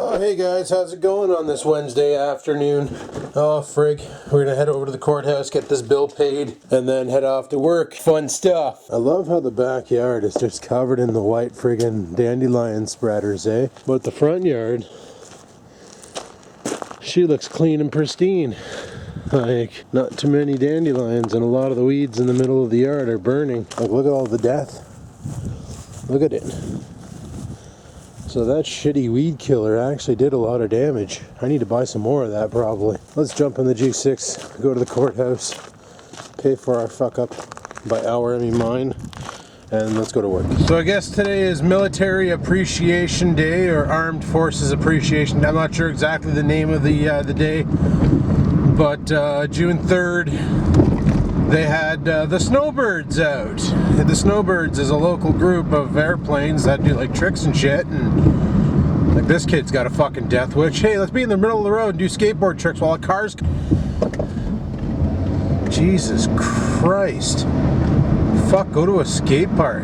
Oh, hey guys, how's it going on this Wednesday afternoon? Oh, frig. We're gonna head over to the courthouse, get this bill paid, and then head off to work. Fun stuff. I love how the backyard is just covered in the white friggin' dandelion spreaders, eh? But the front yard, she looks clean and pristine. Like, not too many dandelions, and a lot of the weeds in the middle of the yard are burning. Like, look at all the death. Look at it. So that shitty weed killer actually did a lot of damage. I need to buy some more of that probably. Let's jump in the G6, go to the courthouse, pay for our fuck up by hour, I mean mine, and let's go to work. So I guess today is Military Appreciation Day, or Armed Forces Appreciation Day. I'm not sure exactly the name of the day, but June 3rd, they had the Snowbirds out. The Snowbirds is a local group of airplanes that do like tricks and shit, and like this kid's got a fucking death wish. Hey, let's be in the middle of the road and do skateboard tricks while the cars... Jesus Christ. Fuck, go to a skate park.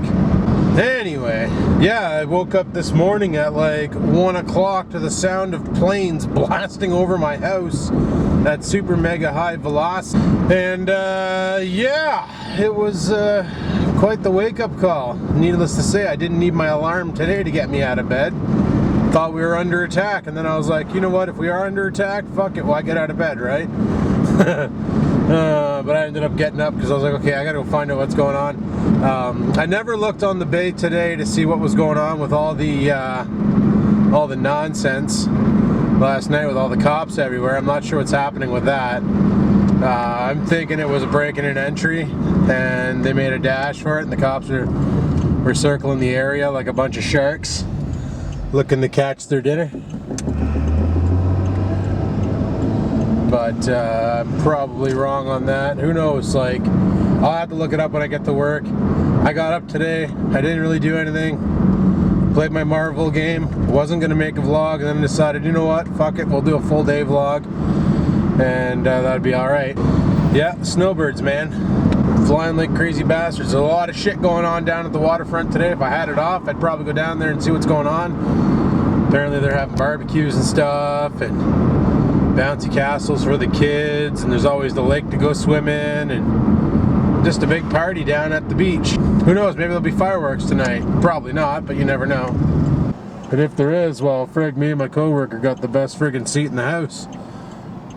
Anyway, yeah, I woke up this morning at like 1 o'clock to the sound of planes blasting over my house at super mega high velocity. And yeah, it was quite the wake-up call. Needless to say, I didn't need my alarm today to get me out of bed. Thought we were under attack, and then I was like, you know what, if we are under attack, fuck it, why get out of bed, right? But I ended up getting up because I was like, okay, I gotta go find out what's going on. I never looked on the bay today to see what was going on with all the nonsense last night with all the cops everywhere. I'm not sure what's happening with that. I'm thinking it was a break-in and entry, and they made a dash for it, and the cops were circling the area like a bunch of sharks, looking to catch their dinner. But I'm probably wrong on that. Who knows? Like, I'll have to look it up when I get to work. I got up today. I didn't really do anything. Played my Marvel game. Wasn't gonna make a vlog, and then decided, you know what? Fuck it. We'll do a full day vlog, and that'd be all right. Yeah, snowbirds, man, flying like crazy bastards. There's a lot of shit going on down at the waterfront today. If I had it off, I'd probably go down there and see what's going on. Apparently, they're having barbecues and stuff, and bouncy castles for the kids, and there's always the lake to go swim in, and just a big party down at the beach. Who knows, maybe there'll be fireworks tonight. Probably not, but you never know. And if there is, well, frig, me and my coworker got the best friggin' seat in the house.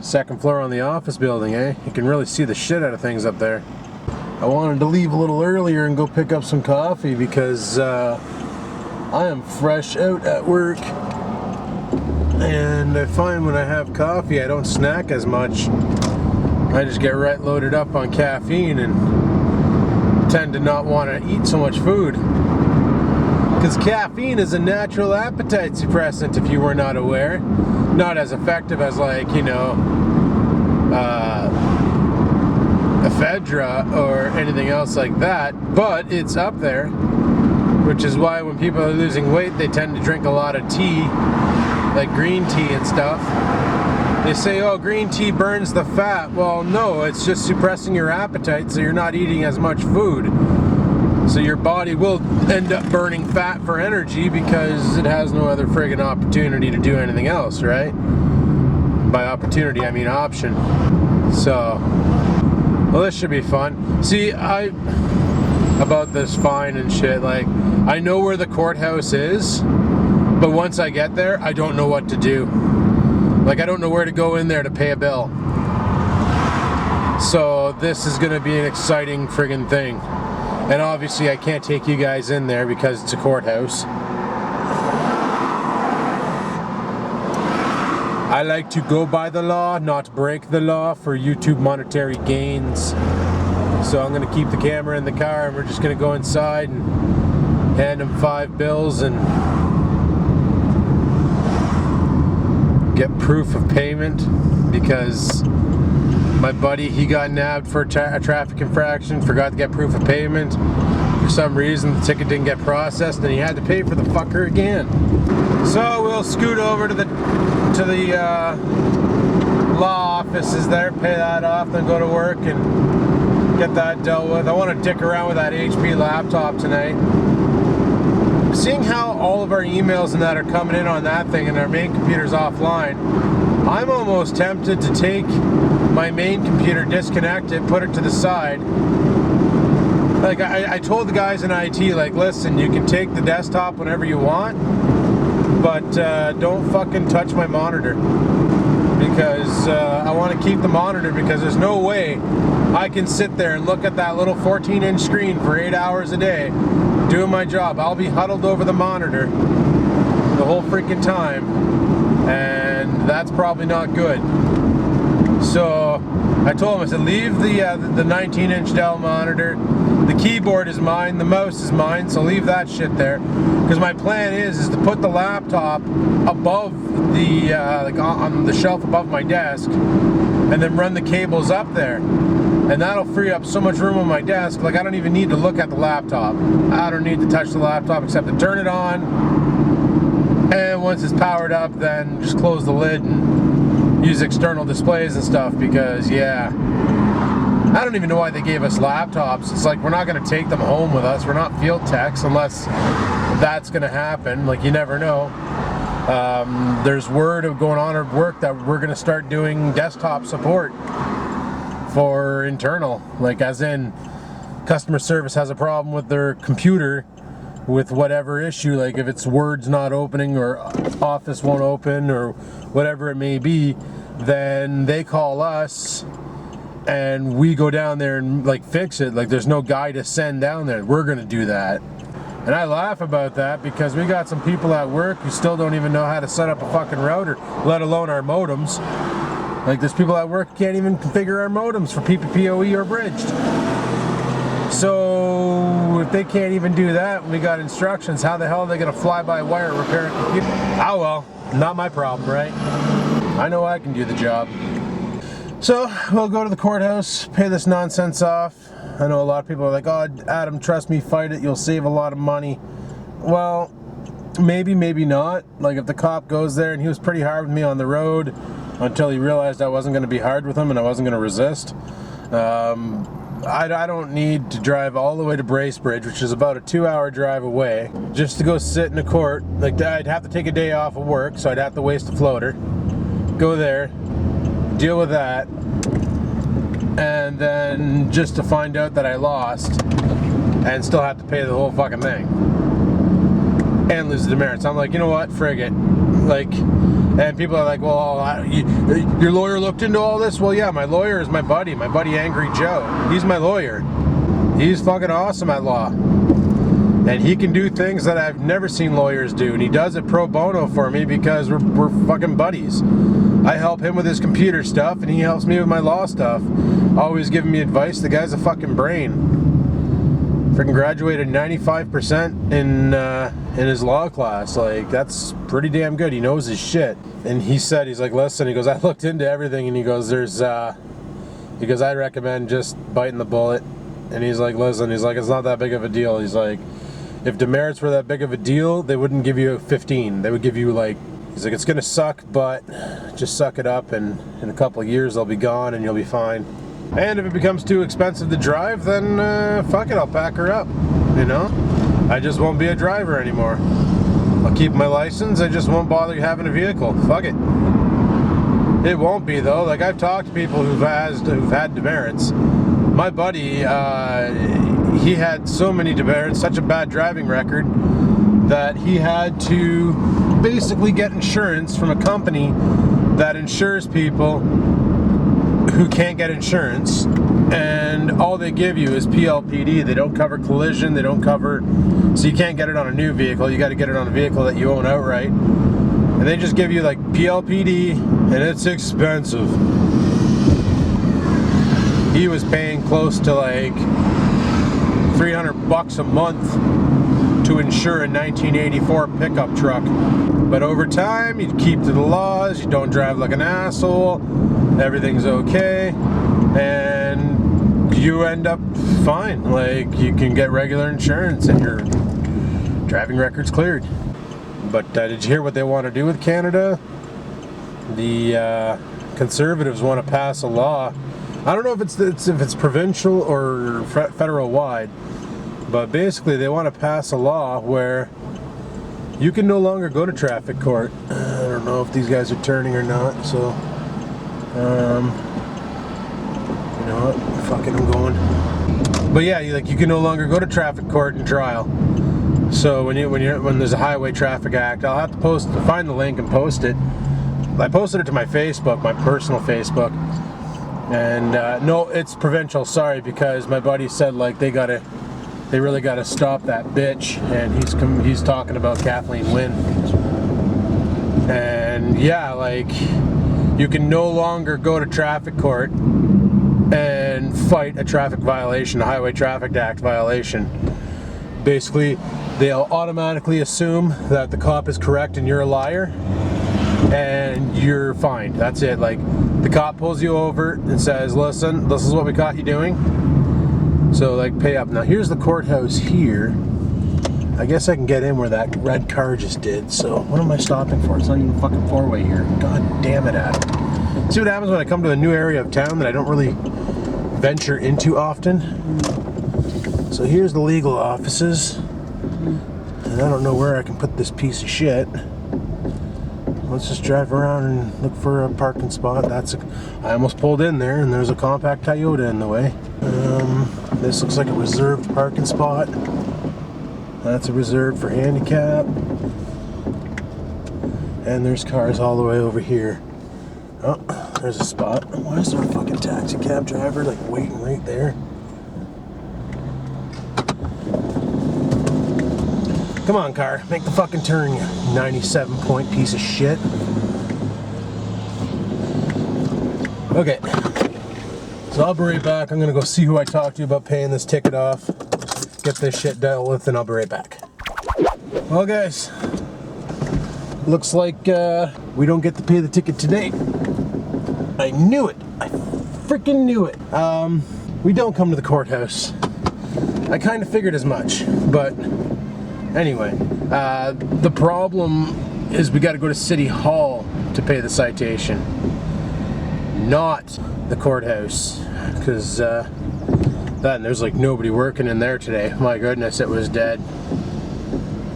Second floor on the office building, eh? You can really see the shit out of things up there. I wanted to leave a little earlier and go pick up some coffee because I am fresh out at work. And I find when I have coffee, I don't snack as much. I just get right loaded up on caffeine and tend to not want to eat so much food. Because caffeine is a natural appetite suppressant, if you were not aware. Not as effective as, like, you know, ephedra or anything else like that, but it's up there, which is why when people are losing weight, they tend to drink a lot of tea, like green tea and stuff. They say, oh, green tea burns the fat. Well, no, it's just suppressing your appetite, so you're not eating as much food. So your body will end up burning fat for energy because it has no other friggin' opportunity to do anything else, right? By opportunity, I mean option. So, well, this should be fun. See, about this fine and shit, like, I know where the courthouse is, but once I get there, I don't know what to do. Like, I don't know where to go in there to pay a bill. So this is gonna be an exciting friggin' thing. And obviously I can't take you guys in there because it's a courthouse. I like to go by the law, not break the law for YouTube monetary gains. So I'm gonna keep the camera in the car, and we're just gonna go inside and hand them 5 bills and get proof of payment, because my buddy, he got nabbed for a traffic infraction, forgot to get proof of payment. For some reason, the ticket didn't get processed, and he had to pay for the fucker again. So we'll scoot over to the law offices there, pay that off, then go to work and get that dealt with. I want to dick around with that HP laptop tonight. seeing how all of our emails and that are coming in on that thing and our main computer's offline, I'm almost tempted to take my main computer, disconnect it, put it to the side. Like I told the guys in IT, like, listen, you can take the desktop whenever you want, but don't fucking touch my monitor, because I want to keep the monitor, because there's no way I can sit there and look at that little 14-inch screen for 8 hours a day doing my job. I'll be huddled over the monitor the whole freaking time, and that's probably not good. So I told him, I said, leave the 19-inch Dell monitor. The keyboard is mine, the mouse is mine, so leave that shit there. Because my plan is to put the laptop above the like on the shelf above my desk, and then run the cables up there. And that'll free up so much room on my desk. Like, I don't even need to look at the laptop. I don't need to touch the laptop except to turn it on. And once it's powered up, then just close the lid and use external displays and stuff, because, yeah, I don't even know why they gave us laptops. It's like, we're not going to take them home with us. We're not field techs unless that's going to happen. Like, you never know. There's word of going on at work that we're going to start doing desktop support for internal, like, as in customer service has a problem with their computer with whatever issue, like if it's Word's not opening or Office won't open or whatever it may be, then they call us and we go down there and like fix it. Like, there's no guy to send down there. We're gonna do that. And I laugh about that because we got some people at work who still don't even know how to set up a fucking router, let alone our modems. Like, there's people at work who can't even configure our modems for PPPoE or bridged. So if they can't even do that, we got instructions, how the hell are they gonna fly by wire repair a computer? Ah, well, not my problem, right? I know I can do the job. So we'll go to the courthouse, pay this nonsense off. I know a lot of people are like, oh, Adam, trust me, fight it, you'll save a lot of money. Well, maybe, maybe not. Like, if the cop goes there, and he was pretty hard with me on the road until he realized I wasn't going to be hard with him and I wasn't going to resist. I don't need to drive all the way to Bracebridge, which is about a 2-hour drive away, just to go sit in a court. Like, I'd have to take a day off of work, so I'd have to waste a floater, go there, deal with that, and then just to find out that I lost and still have to pay the whole fucking thing and lose the demerits. I'm like, you know what, frig it. Like, and people are like, well, your lawyer looked into all this? Well, yeah, my lawyer is my buddy Angry Joe. He's my lawyer. He's fucking awesome at law. And he can do things that I've never seen lawyers do. And he does it pro bono for me because we're fucking buddies. I help him with his computer stuff and he helps me with my law stuff. Always giving me advice. The guy's a fucking brain. Freaking graduated 95% in his law class. Like, that's pretty damn good. He knows his shit. And he said, he's like, listen, he goes, I looked into everything, and he goes, he goes, I recommend just biting the bullet. And he's like, listen, he's like, it's not that big of a deal. He's like, if demerits were that big of a deal, they wouldn't give you 15. They would give you like, he's like, it's gonna suck, but just suck it up, and in a couple of years they'll be gone and you'll be fine. And if it becomes too expensive to drive, then fuck it, I'll pack her up, you know? I just won't be a driver anymore. I'll keep my license, I just won't bother having a vehicle. Fuck it. It won't be, though. Like, I've talked to people who've had demerits. My buddy, he had so many demerits, such a bad driving record, that he had to basically get insurance from a company that insures people who can't get insurance, and all they give you is PLPD. They don't cover collision, they don't cover, so you can't get it on a new vehicle, you got to get it on a vehicle that you own outright, and they just give you like PLPD, and it's expensive. He was paying close to like $300 a month to insure a 1984 pickup truck. But over time, you keep to the laws, you don't drive like an asshole, everything's okay, and you end up fine. Like, you can get regular insurance and your driving record's cleared. But did you hear what they want to do with Canada? The Conservatives want to pass a law. I don't know if it's provincial or federal wide, but basically they want to pass a law where you can no longer go to traffic court. I don't know if these guys are turning or not, so you know what? Fucking, I'm going. But yeah, you can no longer go to traffic court and trial. So when there's a highway traffic act, I'll have to find the link and post it. I posted it to my Facebook, my personal Facebook, and no, it's provincial. Sorry, because my buddy said like they really gotta stop that bitch, and he's talking about Kathleen Wynne. And yeah, like you can no longer go to traffic court and fight a traffic violation, a Highway Traffic Act violation. Basically, they'll automatically assume that the cop is correct and you're a liar, and you're fined. That's it. Like, the cop pulls you over and says, listen, this is what we caught you doing, so like pay up. Now here's the courthouse here. I guess I can get in where that red car just did, so what am I stopping for? It's not even a fucking four-way here. God damn it, Adam. See what happens when I come to a new area of town that I don't really venture into often? So here's the legal offices, and I don't know where I can put this piece of shit. Let's just drive around and look for a parking spot. I almost pulled in there, and there's a compact Toyota in the way. This looks like a reserved parking spot. That's a reserved for handicap. And there's cars all the way over here. Oh, there's a spot. Why is there a fucking taxi cab driver like waiting right there? Come on, car, make the fucking turn, you 97-point piece of shit. Okay, so I'll be right back. I'm gonna go see who I talked to about paying this ticket off, get this shit dealt with, and I'll be right back. Well, guys, looks like we don't get to pay the ticket today. I knew it. I freaking knew it. We don't come to the courthouse. I kind of figured as much, but anyway, the problem is we got to go to City Hall to pay the citation, not the courthouse, because there's like nobody working in there today. My goodness, it was dead.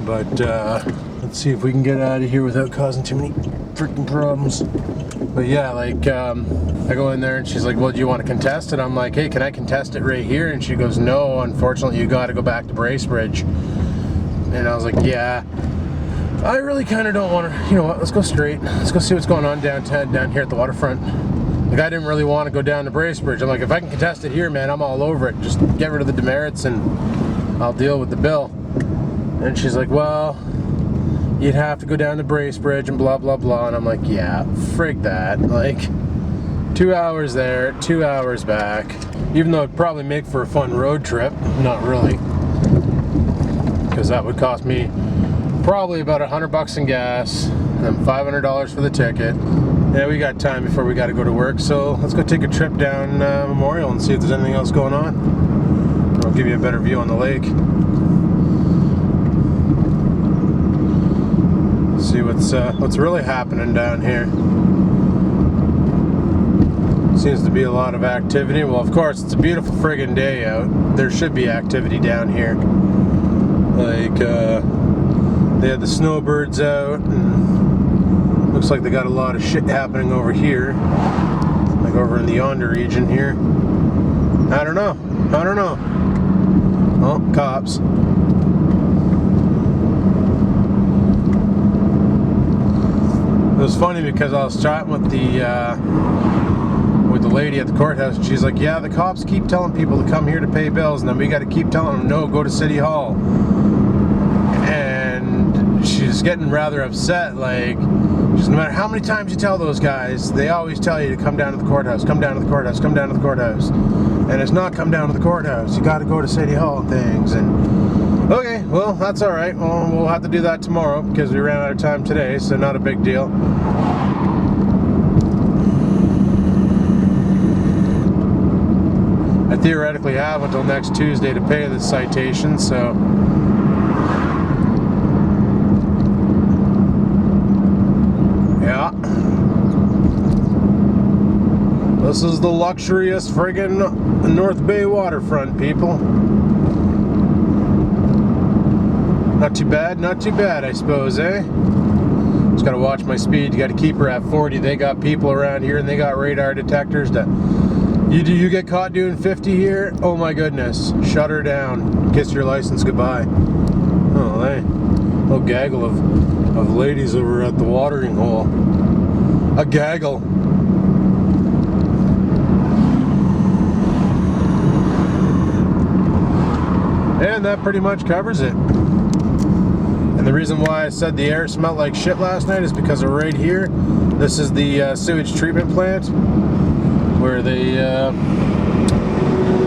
But let's see if we can get out of here without causing too many freaking problems. But yeah, like I go in there and she's like, well, do you want to contest it? I'm like, hey, can I contest it right here? And she goes, no, unfortunately you got to go back to Bracebridge. And I was like, yeah, I really kind of don't want to, you know what, let's go straight. Let's go see what's going on downtown, down here at the waterfront. Like, I didn't really want to go down to Bracebridge. I'm like, if I can contest it here, man, I'm all over it. Just get rid of the demerits and I'll deal with the bill. And she's like, well, you'd have to go down to Bracebridge and blah, blah, blah. And I'm like, yeah, frig that. Like, 2 hours there, 2 hours back. Even though it'd probably make for a fun road trip, not really. Because that would cost me probably about $100 in gas and then $500 for the ticket. Yeah, we got time before we got to go to work, so let's go take a trip down Memorial and see if there's anything else going on. I'll give you a better view on the lake. See what's really happening down here. Seems to be a lot of activity. Well, of course, it's a beautiful friggin' day out. There should be activity down here. Like, they had the snowbirds out, and looks like they got a lot of shit happening over here. Like over in the yonder region here. I don't know. Oh, cops. It was funny because I was chatting with the lady at the courthouse, and she's like, yeah, the cops keep telling people to come here to pay bills, and then we got to keep telling them, no, go to City Hall. And she's getting rather upset, like, just no matter how many times you tell those guys, they always tell you to come down to the courthouse, come down to the courthouse, come down to the courthouse. And it's not come down to the courthouse, you got to go to City Hall and things. And okay, well, that's all right. Well, we'll have to do that tomorrow because we ran out of time today, so not a big deal. I theoretically have until next Tuesday to pay this citation, so yeah. This is the luxurious friggin' North Bay waterfront, people. Not too bad, I suppose, eh? Just gotta watch my speed. You gotta keep her at 40. They got people around here and they got radar detectors to... You get caught doing 50 here? Oh my goodness. Shut her down. Kiss your license goodbye. Oh, hey. A gaggle of ladies over at the watering hole. A gaggle. And that pretty much covers it. And the reason why I said the air smelled like shit last night is because of right here. This is the sewage treatment plant where they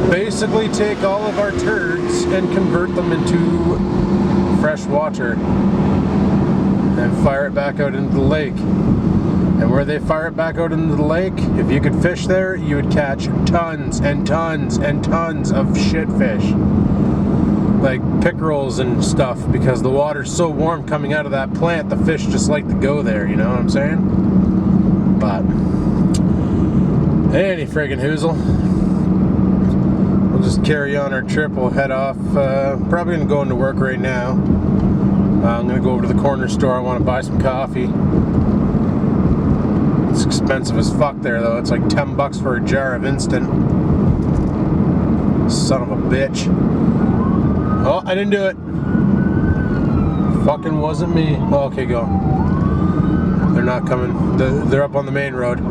basically take all of our turds and convert them into fresh water and fire it back out into the lake. And where they fire it back out into the lake, if you could fish there, you would catch tons and tons and tons of shit fish. Like pickerels and stuff, because the water's so warm coming out of that plant, the fish just like to go there, you know what I'm saying? But any friggin' hoozle. We'll just carry on our trip. We'll head off. Probably gonna go into work right now. I'm gonna go over to the corner store. I want to buy some coffee. It's expensive as fuck there though. It's like 10 bucks for a jar of instant. Son of a bitch. Oh, I didn't do it. Fucking wasn't me. Oh, okay, go. They're not coming. They're up on the main road.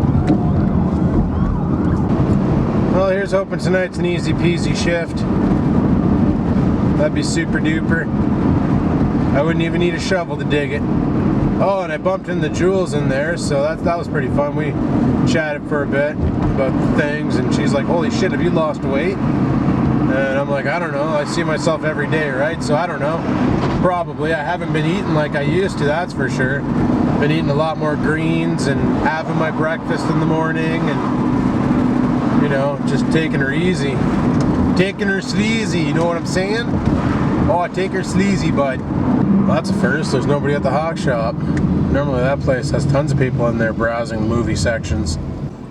Well, here's hoping tonight's an easy peasy shift. That'd be super duper. I wouldn't even need a shovel to dig it. Oh, and I bumped into Jules in there, so that was pretty fun. We chatted for a bit about things, and she's like, holy shit, have you lost weight? And I'm like, I don't know. I see myself every day, right? So I don't know. Probably. I haven't been eating like I used to, that's for sure. Been eating a lot more greens and having my breakfast in the morning and, you know, just taking her easy. Taking her sleazy, you know what I'm saying? Oh, I take her sleazy, bud. Well, that's a first. There's nobody at the hawk shop. Normally that place has tons of people in there browsing movie sections.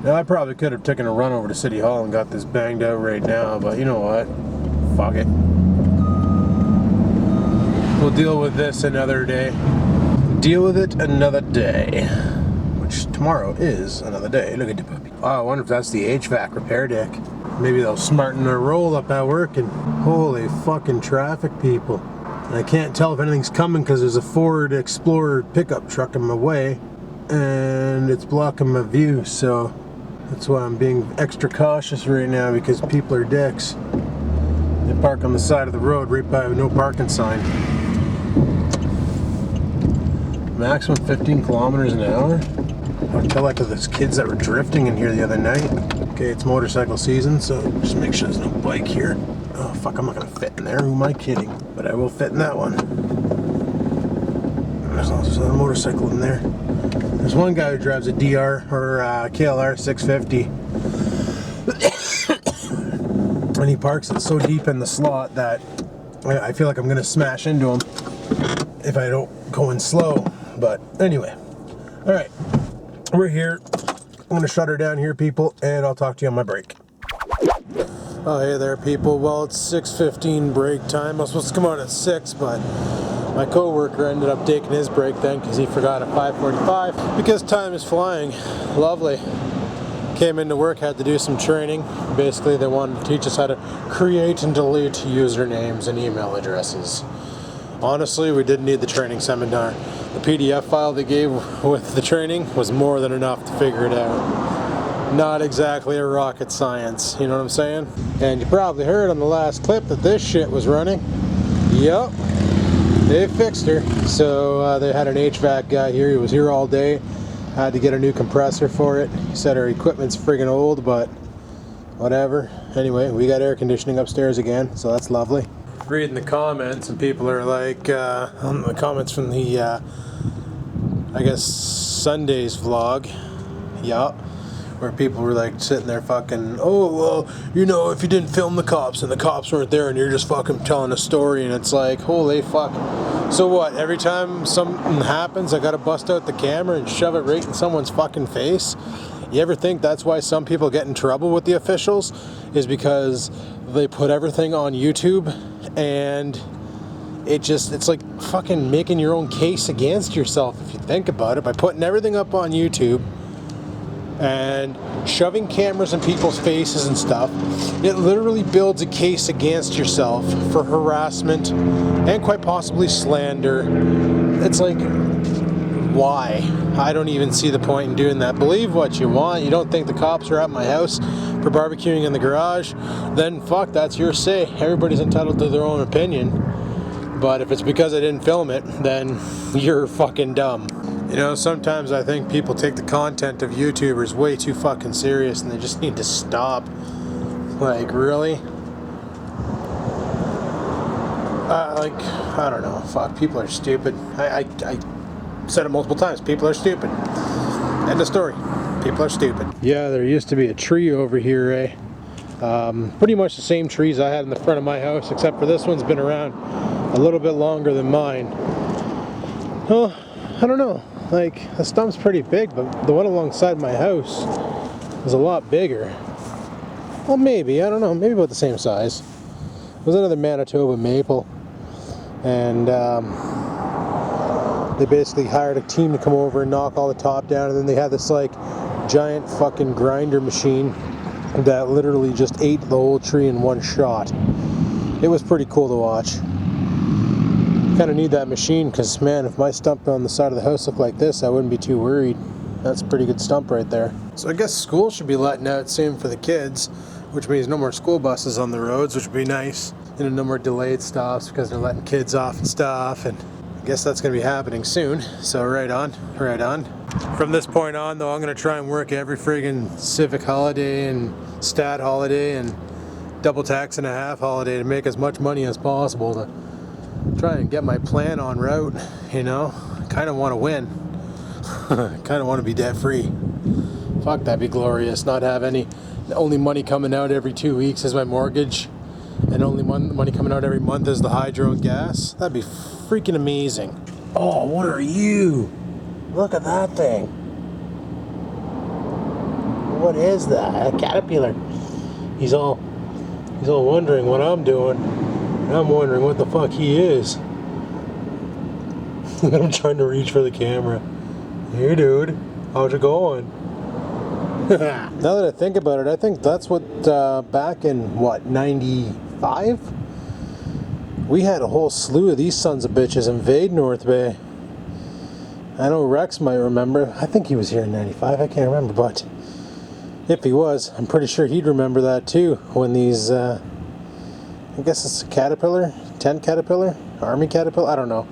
Now, I probably could have taken a run over to City Hall and got this banged out right now, but you know what? Fuck it. We'll deal with this another day. Deal with it another day. Which tomorrow is another day. Look at the puppy. Oh, I wonder if that's the HVAC repair deck. Maybe they'll smarten their roll up at work and holy fucking traffic, people. And I can't tell if anything's coming because there's a Ford Explorer pickup truck in my way and it's blocking my view, so that's why I'm being extra cautious right now because people are dicks. They park on the side of the road right by a no parking sign. Maximum 15 kilometers an hour. I tell that to those kids that were drifting in here the other night. Okay, it's motorcycle season, so just make sure there's no bike here. Oh fuck, I'm not gonna fit in there. Who am I kidding? But I will fit in that one. There's also a motorcycle in there. There's one guy who drives a DR or KLR 650. And he parks it so deep in the slot that I feel like I'm gonna smash into him if I don't go in slow. But anyway, all right, we're here. I'm gonna shut her down here, people, and I'll talk to you on my break. Oh, hey there, people. Well, it's 6:15 break time. I was supposed to come out at 6, but my coworker ended up taking his break then because he forgot at 5:45 because time is flying. Lovely. Came into work, had to do some training. Basically, they wanted to teach us how to create and delete usernames and email addresses. Honestly, we didn't need the training seminar. The PDF file they gave with the training was more than enough to figure it out. Not exactly a rocket science, you know what I'm saying? And you probably heard on the last clip that this shit was running. Yup, they fixed her. So they had an HVAC guy here. He was here all day. Had to get a new compressor for it. He said our equipment's friggin' old, but whatever. Anyway, we got air conditioning upstairs again, so that's lovely. Reading the comments, and people are like, on the comments from the, I guess, Sunday's vlog. Yup. Where people were like sitting there fucking, oh, well, you know, if you didn't film the cops and the cops weren't there and you're just fucking telling a story, and it's like, holy fuck. So what, every time something happens, I gotta bust out the camera and shove it right in someone's fucking face? You ever think that's why some people get in trouble with the officials? Is because they put everything on YouTube and it's like fucking making your own case against yourself if you think about it, by putting everything up on YouTube and shoving cameras in people's faces and stuff. It literally builds a case against yourself for harassment and quite possibly slander. It's like, why? I don't even see the point in doing that. Believe what you want. You don't think the cops are at my house for barbecuing in the garage? Then fuck, that's your say. Everybody's entitled to their own opinion. But if it's because I didn't film it, then you're fucking dumb. You know, sometimes I think people take the content of YouTubers way too fucking serious, and they just need to stop. Like, really? I don't know. Fuck, people are stupid. I said it multiple times. People are stupid. End of story. People are stupid. Yeah, there used to be a tree over here, pretty much the same trees I had in the front of my house, except for this one's been around a little bit longer than mine. Well, I don't know. Like, the stump's pretty big, but the one alongside my house is a lot bigger. Well, maybe. I don't know. Maybe about the same size. It was another Manitoba maple. And they basically hired a team to come over and knock all the top down, and then they had this like giant fucking grinder machine that literally just ate the whole tree in one shot. It was pretty cool to watch. Kind of need that machine, because man, if my stump on the side of the house looked like this, I wouldn't be too worried. That's a pretty good stump right there. So I guess school should be letting out soon for the kids, which means no more school buses on the roads, which would be nice. And no more delayed stops because they're letting kids off and stuff, and I guess that's going to be happening soon. So right on, right on. From this point on though, I'm going to try and work every friggin' civic holiday and stat holiday and double tax and a half holiday to make as much money as possible to try and get my plan on route, you know. I kind of want to win. I kind of want to be debt free. Fuck, that'd be glorious. Not have only money coming out every 2 weeks is my mortgage, and only money coming out every month is the hydro and gas. That'd be freaking amazing. Oh, what are you? Look at that thing. What is that? A caterpillar. He's all wondering what I'm doing. I'm wondering what the fuck he is. I'm trying to reach for the camera. Hey dude, how's it going? Now that I think about it, I think that's what, back in, what, 95? We had a whole slew of these sons of bitches invade North Bay. I know Rex might remember. I think he was here in 95, I can't remember, but if he was, I'm pretty sure he'd remember that too, when these, I guess it's a caterpillar, tent caterpillar, army caterpillar, I don't know.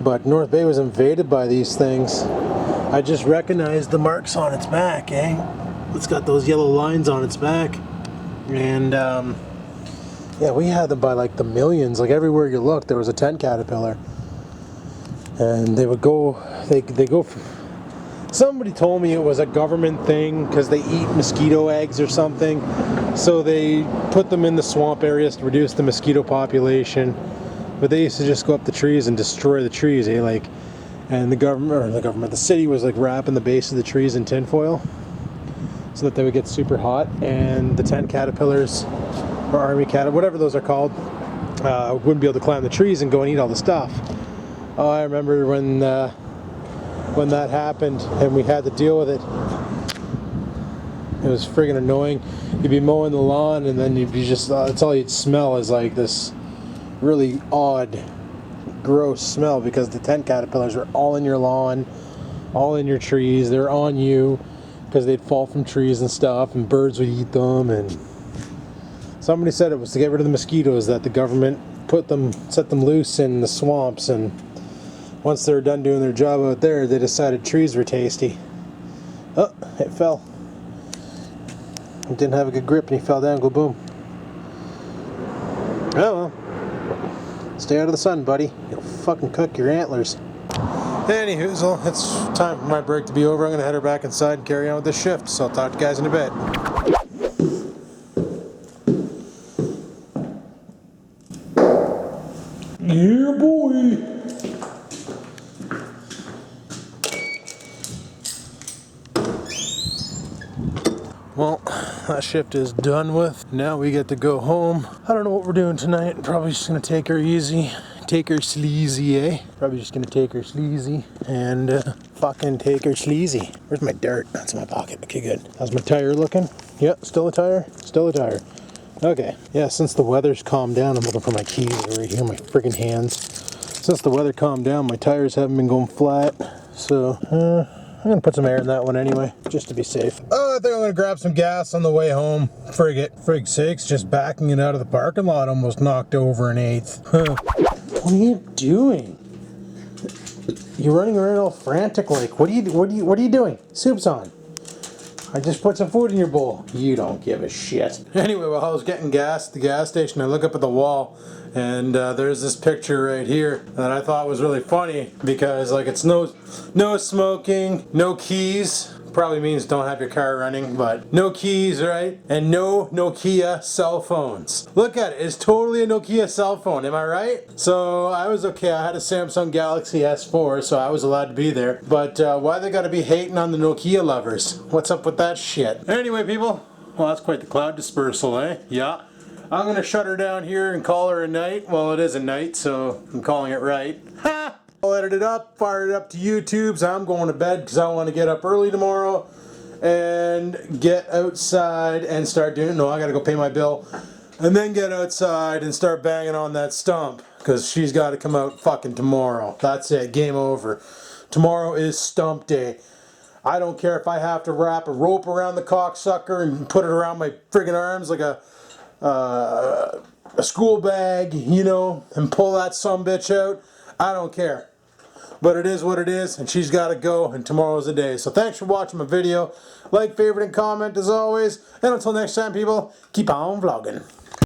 But North Bay was invaded by these things. I just recognized the marks on its back, eh? It's got those yellow lines on its back. And, yeah, we had them by like the millions. Like everywhere you looked, there was a tent caterpillar. And they would go, they go, somebody told me it was a government thing because they eat mosquito eggs or something. So they put them in the swamp areas to reduce the mosquito population. But they used to just go up the trees and destroy the trees, eh? Like, and the city was like wrapping the base of the trees in tinfoil so that they would get super hot, and the tent caterpillars or army whatever those are called, wouldn't be able to climb the trees and go and eat all the stuff. Oh, I remember when that happened and we had to deal with it. It was friggin' annoying. You'd be mowing the lawn and then you'd be just, that's all you'd smell is like this really odd, gross smell, because the tent caterpillars are all in your lawn, all in your trees. They're on you because they'd fall from trees and stuff, and birds would eat them. And somebody said it was to get rid of the mosquitoes that the government set them loose in the swamps, and once they were done doing their job out there, they decided trees were tasty. Oh, it fell. It didn't have a good grip and he fell down, go boom. Oh well. Stay out of the sun, buddy. You'll fucking cook your antlers. Anywho, it's time for my break to be over. I'm going to head her back inside and carry on with this shift. So I'll talk to you guys in a bit. Yeah, boy. Well, that shift is done with. Now we get to go home. I don't know what we're doing tonight. Probably just gonna take her easy, take her sleazy, eh? Probably just gonna take her sleazy and fucking take her sleazy. Where's my dirt? That's in my pocket. Okay, good. How's my tire looking? Yep, still a tire? Still a tire. Okay, yeah, since the weather's calmed down, I'm looking for my keys right here, my friggin' hands. Since the weather calmed down, my tires haven't been going flat, so I'm gonna put some air in that one anyway, just to be safe. Oh, I think I'm gonna grab some gas on the way home. Frig sakes, just backing it out of the parking lot almost knocked over an eighth. Huh. What are you doing? You're running around all frantic like. What are you doing? Soup's on. I just put some food in your bowl. You don't give a shit. Anyway, while I was getting gas at the gas station, I look up at the wall, and there's this picture right here that I thought was really funny because, like, it's no smoking, no keys. Probably means don't have your car running, but no keys, right? And no Nokia cell phones. Look at it. It's totally a Nokia cell phone. Am I right? So I was okay. I had a Samsung Galaxy S4, so I was allowed to be there. But why they gotta be hating on the Nokia lovers? What's up with that shit? Anyway, people. Well, that's quite the cloud dispersal, eh? Yeah. I'm gonna shut her down here and call her a night. Well, it is a night, so I'm calling it right. Ha! I'll edit it up, fire it up to YouTube, so I'm going to bed because I want to get up early tomorrow and get outside and start doing it. No, I gotta go pay my bill and then get outside and start banging on that stump because she's got to come out fucking tomorrow. That's it, game over. Tomorrow is stump day. I don't care if I have to wrap a rope around the cocksucker and put it around my friggin' arms like a school bag, you know, and pull that sumbitch out. I don't care. But it is what it is, and she's got to go, and tomorrow's the day. So thanks for watching my video. Like, favorite, and comment as always. And until next time, people, keep on vlogging.